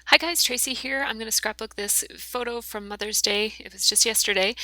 Hi guys, Tracy here. I'm going to scrapbook this photo from Mother's Day. It was just yesterday.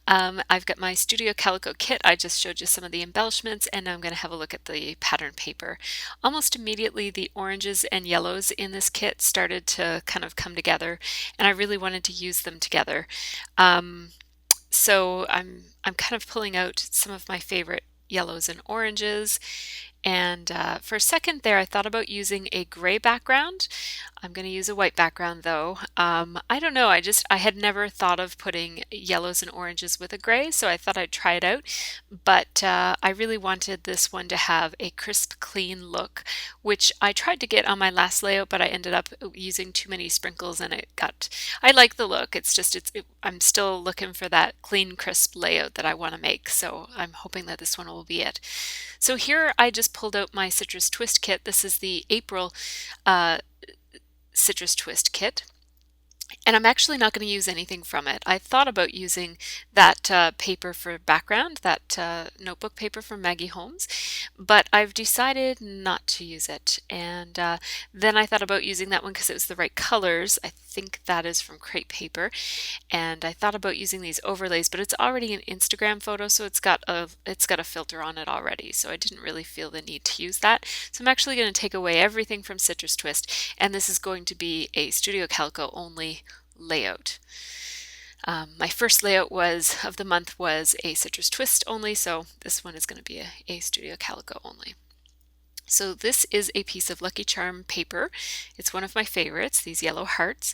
I've got my Studio Calico kit. I just showed you some of the embellishments and now I'm going to have a look at the pattern paper. Almost immediately the oranges and yellows in this kit started to kind of come together and I really wanted to use them together. Um, so I'm kind of pulling out some of my favorite yellows and oranges. And for a second there, I thought about using a gray background. I'm going to use a white background though. I don't know, I had never thought of putting yellows and oranges with a gray, so I thought I'd try it out. But I really wanted this one to have a crisp, clean look, which I tried to get on my last layout, but I ended up using too many sprinkles and I like the look. I'm still looking for that clean, crisp layout that I want to make, so I'm hoping that this one will be it. So here I just pulled out my Citrus Twist kit. This is the April uh, Citrus Twist kit. And I'm actually not going to use anything from it. I thought about using that paper for background, that notebook paper from Maggie Holmes, but I've decided not to use it. And then I thought about using that one because it was the right colors. I think that is from crepe paper. And I thought about using these overlays, but it's already an Instagram photo, so it's got a filter on it already. So I didn't really feel the need to use that. So I'm actually going to take away everything from Citrus Twist, and this is going to be a Studio Calico only layout. My first layout of the month was a Citrus Twist only, so this one is going to be a Studio Calico only. So this is a piece of Lucky Charm paper. It's one of my favorites, these yellow hearts.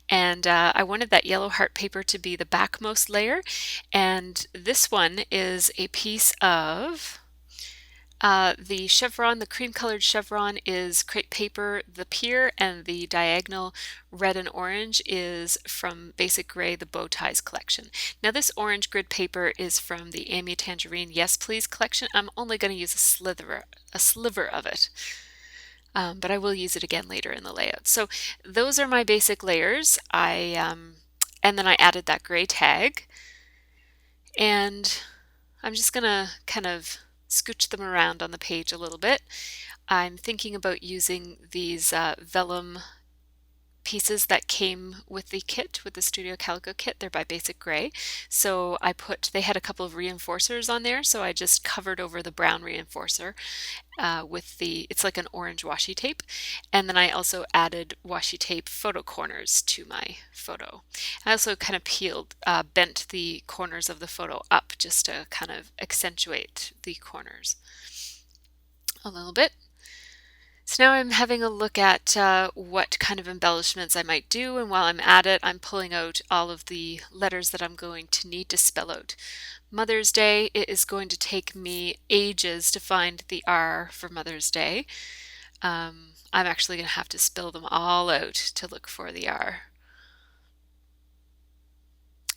And I wanted that yellow heart paper to be the backmost layer. And this one is a piece of the chevron. The cream colored chevron is crepe paper, the pier, and the diagonal red and orange is from Basic Gray, the Bow Ties collection. Now this orange grid paper is from the Amy Tangerine Yes Please collection. I'm only going to use a sliver of it. But I will use it again later in the layout. So those are my basic layers. And then I added that gray tag, and I'm just gonna kind of scooch them around on the page a little bit. I'm thinking about using these vellum pieces that came with the kit, with the Studio Calico kit. They're by Basic Gray. So they had a couple of reinforcers on there, so I just covered over the brown reinforcer it's like an orange washi tape. And then I also added washi tape photo corners to my photo. I also kind of bent the corners of the photo up just to kind of accentuate the corners a little bit. So now I'm having a look at what kind of embellishments I might do, and while I'm at it, I'm pulling out all of the letters that I'm going to need to spell out Mother's Day. It is going to take me ages to find the R for Mother's Day. I'm actually going to have to spell them all out to look for the R.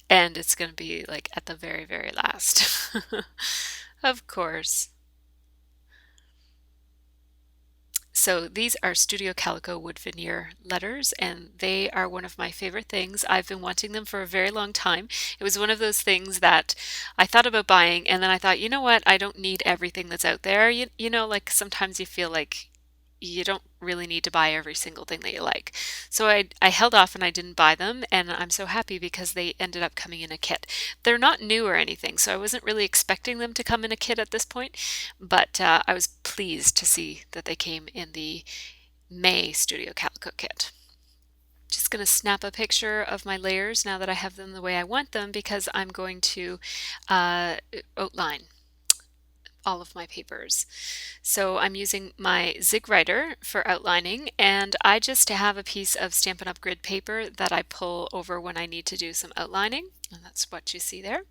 And it's going to be like at the very, very last. Of course. So these are Studio Calico wood veneer letters, and they are one of my favorite things. I've been wanting them for a very long time. It was one of those things that I thought about buying, and then I thought, you know what, I don't need everything that's out there. Like sometimes you feel like you don't really need to buy every single thing that you like. So I held off and I didn't buy them, and I'm so happy because they ended up coming in a kit. They're not new or anything, so I wasn't really expecting them to come in a kit at this point, but I was pleased to see that they came in the May Studio Calico kit. Just going to snap a picture of my layers now that I have them the way I want them, because I'm going to outline all of my papers. So I'm using my Zig Writer for outlining, and I just have a piece of Stampin' Up! Grid paper that I pull over when I need to do some outlining, and that's what you see there.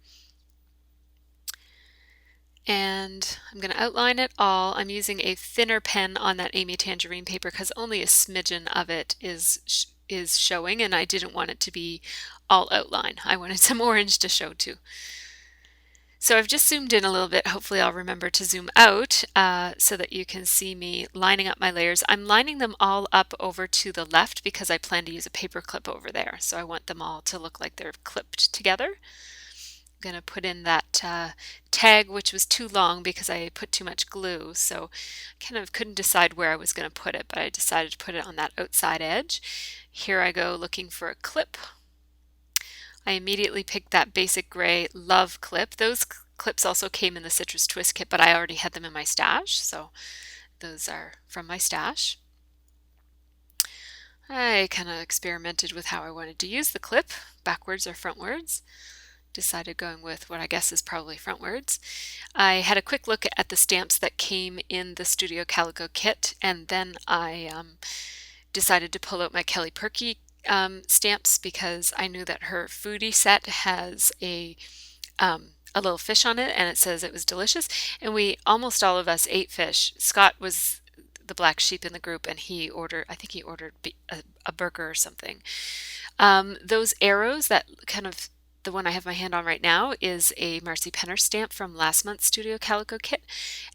And I'm going to outline it all. I'm using a thinner pen on that Amy Tangerine paper because only a smidgen of it is showing, and I didn't want it to be all outline. I wanted some orange to show too. So I've just zoomed in a little bit. Hopefully I'll remember to zoom out so that you can see me lining up my layers. I'm lining them all up over to the left because I plan to use a paper clip over there. So I want them all to look like they're clipped together. going to put in that tag, which was too long because I put too much glue. So I kind of couldn't decide where I was going to put it, but I decided to put it on that outside edge. Here I go looking for a clip. I immediately picked that basic gray Love clip. Those clips also came in the Citrus Twist kit, but I already had them in my stash, so those are from my stash. I kind of experimented with how I wanted to use the clip, backwards or frontwards. Decided going with what I guess is probably frontwards. I had a quick look at the stamps that came in the Studio Calico kit, and then I decided to pull out my Kelly Perky stamps because I knew that her foodie set has a little fish on it, and it says it was delicious. And almost all of us ate fish. Scott was the black sheep in the group, and I think he ordered a burger or something. Those arrows, that kind of the one I have my hand on right now is a Marcy Penner stamp from last month's Studio Calico kit,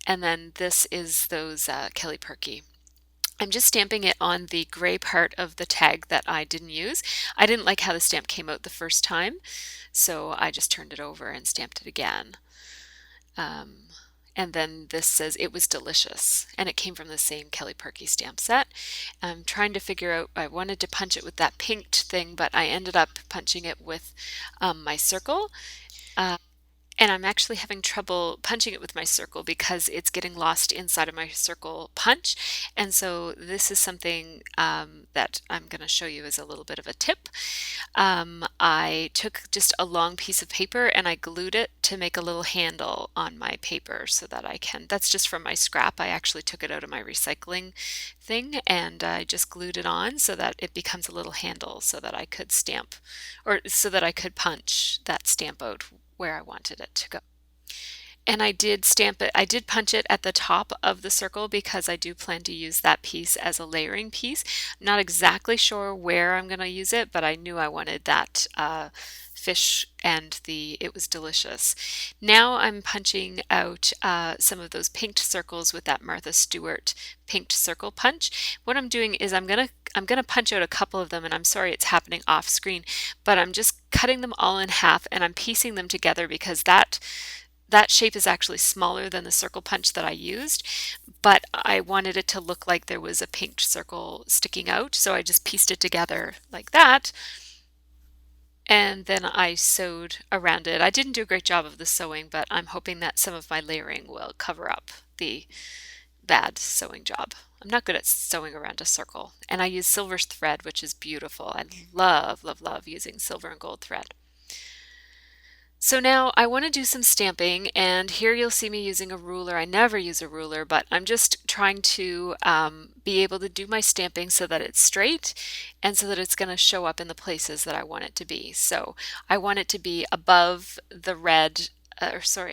and then this is those Kelly Perky. I'm just stamping it on the gray part of the tag that I didn't use. I didn't like how the stamp came out the first time, so I just turned it over and stamped it again. And then this says it was delicious, and it came from the same Kelly Perky stamp set. I'm trying to figure out, I wanted to punch it with that pinked thing, but I ended up punching it with my circle. And I'm actually having trouble punching it with my circle because it's getting lost inside of my circle punch. And so this is something that I'm going to show you as a little bit of a tip. I took just a long piece of paper and I glued it to make a little handle on my paper so that that's just from my scrap. I actually took it out of my recycling thing and I just glued it on so that it becomes a little handle so that I could stamp, or so that I could punch that stamp out where I wanted it to go. And I did stamp it, I did punch it at the top of the circle because I do plan to use that piece as a layering piece. I'm not exactly sure where I'm going to use it, but I knew I wanted that fish and it was delicious. Now I'm punching out some of those pinked circles with that Martha Stewart pinked circle punch. What I'm doing is I'm gonna punch out a couple of them, and I'm sorry it's happening off screen, but I'm just cutting them all in half and I'm piecing them together because that shape is actually smaller than the circle punch that I used, but I wanted it to look like there was a pinked circle sticking out, so I just pieced it together like that. And then I sewed around it. I didn't do a great job of the sewing, but I'm hoping that some of my layering will cover up the bad sewing job. I'm not good at sewing around a circle. And I use silver thread, which is beautiful. I love, love, love using silver and gold thread. So now I want to do some stamping, and here you'll see me using a ruler. I never use a ruler, but I'm just trying to be able to do my stamping so that it's straight and so that it's going to show up in the places that I want it to be. So I want it to be above the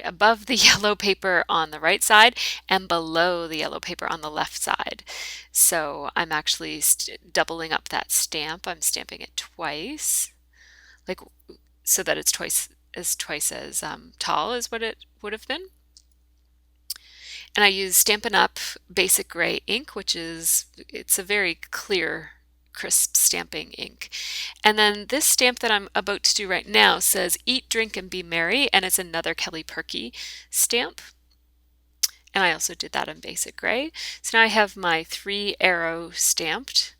above the yellow paper on the right side and below the yellow paper on the left side. So I'm actually doubling up that stamp. I'm stamping it twice, like so that it's twice as tall as what it would have been. And I use Stampin' Up! Basic Gray ink, it's a very clear, crisp stamping ink. And then this stamp that I'm about to do right now says Eat, Drink, and Be Merry, and it's another Kelly Perky stamp. And I also did that in Basic Gray. So now I have my 3 arrow stamped,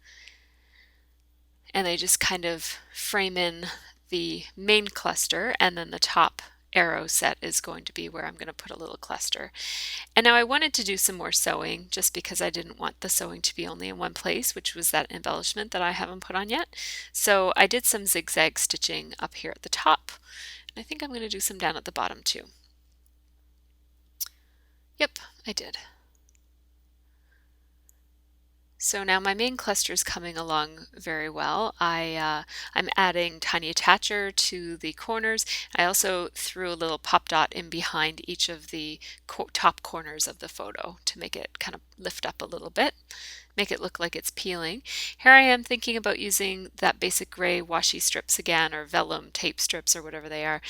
and they just kind of frame in the main cluster, and then the top arrow set is going to be where I'm going to put a little cluster. And now I wanted to do some more sewing just because I didn't want the sewing to be only in one place, which was that embellishment that I haven't put on yet. So I did some zigzag stitching up here at the top, and I think I'm going to do some down at the bottom too. Yep, I did. So now my main cluster is coming along very well. I'm adding tiny attacher to the corners. I also threw a little pop dot in behind each of the top corners of the photo to make it kind of lift up a little bit, make it look like it's peeling. Here I am thinking about using that Basic Gray washi strips again, or vellum tape strips, or whatever they are.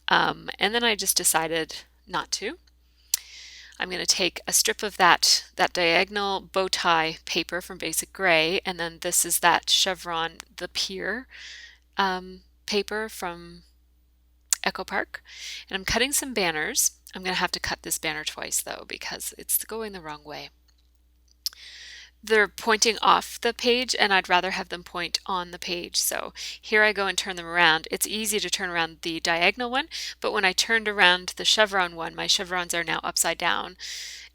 And then I just decided not to. I'm going to take a strip of that diagonal bow tie paper from Basic Gray, and then this is that chevron, the pier paper from Echo Park, and I'm cutting some banners. I'm going to have to cut this banner twice though because it's going the wrong way. They're pointing off the page and I'd rather have them point on the page. So here I go and turn them around. It's easy to turn around the diagonal one, but when I turned around the chevron one, my chevrons are now upside down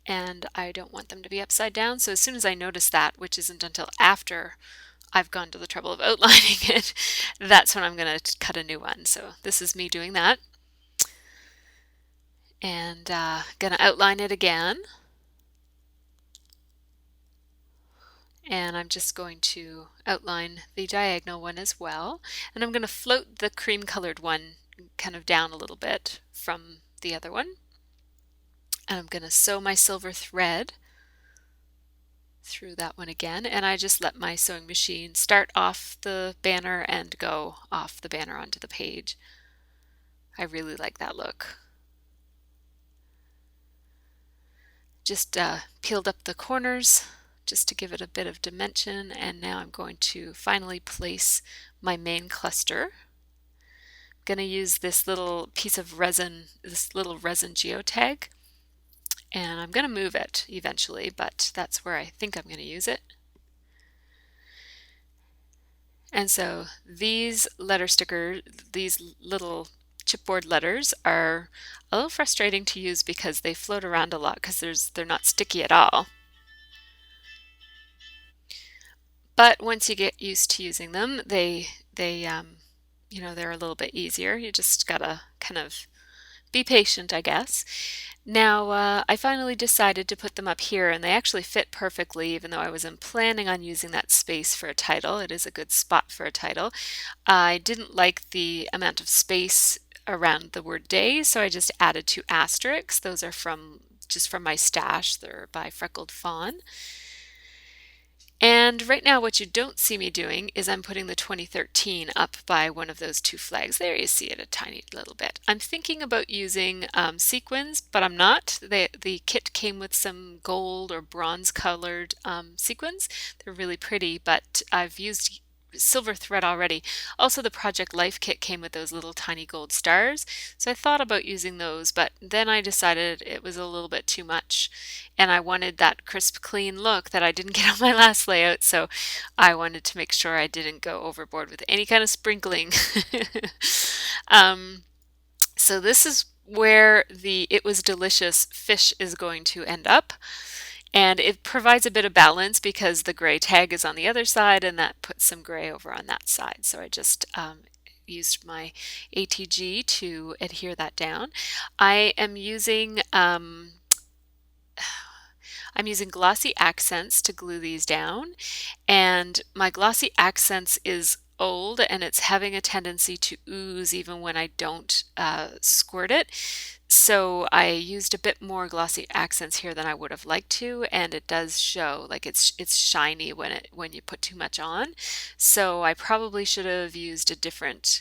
and I don't want them to be upside down. So as soon as I notice that, which isn't until after I've gone to the trouble of outlining it, that's when I'm going to cut a new one. So this is me doing that. And going to outline it again. And I'm just going to outline the diagonal one as well. And I'm going to float the cream colored one kind of down a little bit from the other one. And I'm going to sew my silver thread through that one again. And I just let my sewing machine start off the banner and go off the banner onto the page. I really like that look. Just peeled up the corners just to give it a bit of dimension, and now I'm going to finally place my main cluster. I'm going to use this little piece of resin, this little resin geotag, and I'm going to move it eventually, but that's where I think I'm going to use it. And so these letter stickers, these little chipboard letters are a little frustrating to use because they float around a lot because they're not sticky at all. But once you get used to using them, you know, they're a little bit easier. You just gotta kind of be patient, I guess. Now, I finally decided to put them up here, and they actually fit perfectly, even though I wasn't planning on using that space for a title. It is a good spot for a title. I didn't like the amount of space around the word day, so I just added 2 asterisks. Those are just from my stash. They're by Freckled Fawn. And right now what you don't see me doing is I'm putting the 2013 up by one of those 2 flags. There you see it a tiny little bit. I'm thinking about using sequins, but I'm not. The kit came with some gold or bronze colored sequins. They're really pretty, but I've used silver thread already. Also, the Project Life kit came with those little tiny gold stars, so I thought about using those, but then I decided it was a little bit too much and I wanted that crisp clean look that I didn't get on my last layout, so I wanted to make sure I didn't go overboard with any kind of sprinkling. So this is where the It Was Delicious fish is going to end up. And it provides a bit of balance because the gray tag is on the other side and that puts some gray over on that side. So I just used my ATG to adhere that down. I'm using glossy accents to glue these down, and my glossy accents is old and it's having a tendency to ooze even when I don't squirt it. So I used a bit more glossy accents here than I would have liked to, and it does show like it's shiny when you put too much on. So I probably should have used a different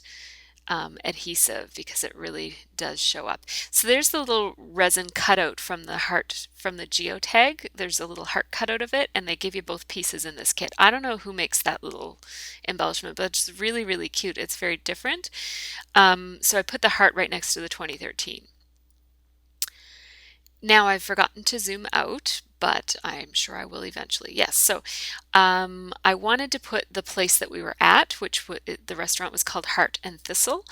adhesive because it really does show up. So there's the little resin cutout from the heart from the geotag. There's a little heart cutout of it, and they give you both pieces in this kit. I don't know who makes that little embellishment, but it's really, really cute. It's very different. So I put the heart right next to the 2013. Now I've forgotten to zoom out, but I'm sure I will eventually. Yes, so I wanted to put the place that we were at, which the restaurant was called Heart and Thistle,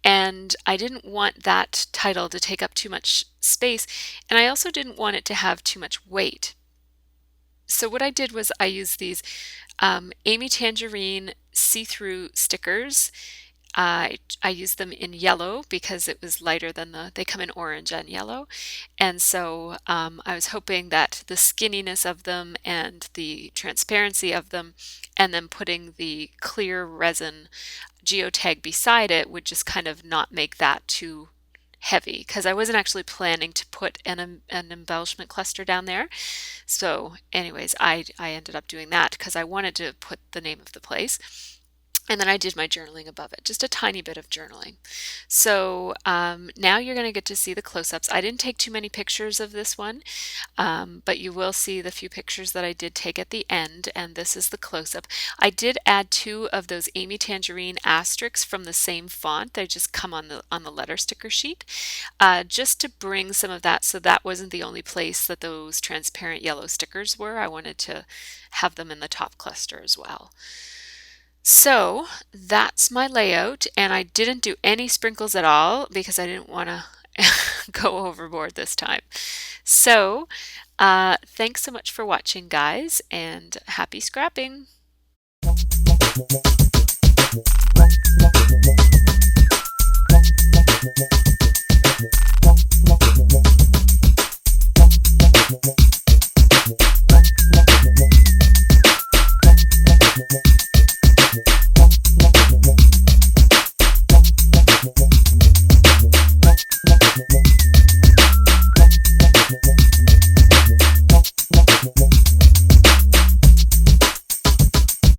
and I didn't want that title to take up too much space, and I also didn't want it to have too much weight. So what I did was I used these Amy Tangerine see-through stickers. I used them in yellow because it was lighter than they come in orange and yellow. And so I was hoping that the skinniness of them and the transparency of them, and then putting the clear resin geotag beside it would just kind of not make that too heavy, because I wasn't actually planning to put an embellishment cluster down there. So anyways, I ended up doing that because I wanted to put the name of the place. And then I did my journaling above it, just a tiny bit of journaling. So now you're going to get to see the close-ups. I didn't take too many pictures of this one, but you will see the few pictures that I did take at the end, and this is the close-up. I did add two of those Amy Tangerine asterisks from the same font. They just come on the letter sticker sheet, just to bring some of that, so that wasn't the only place that those transparent yellow stickers were. I wanted to have them in the top cluster as well. So that's my layout, and I didn't do any sprinkles at all because I didn't want to go overboard this time. So thanks so much for watching, guys, and happy scrapping!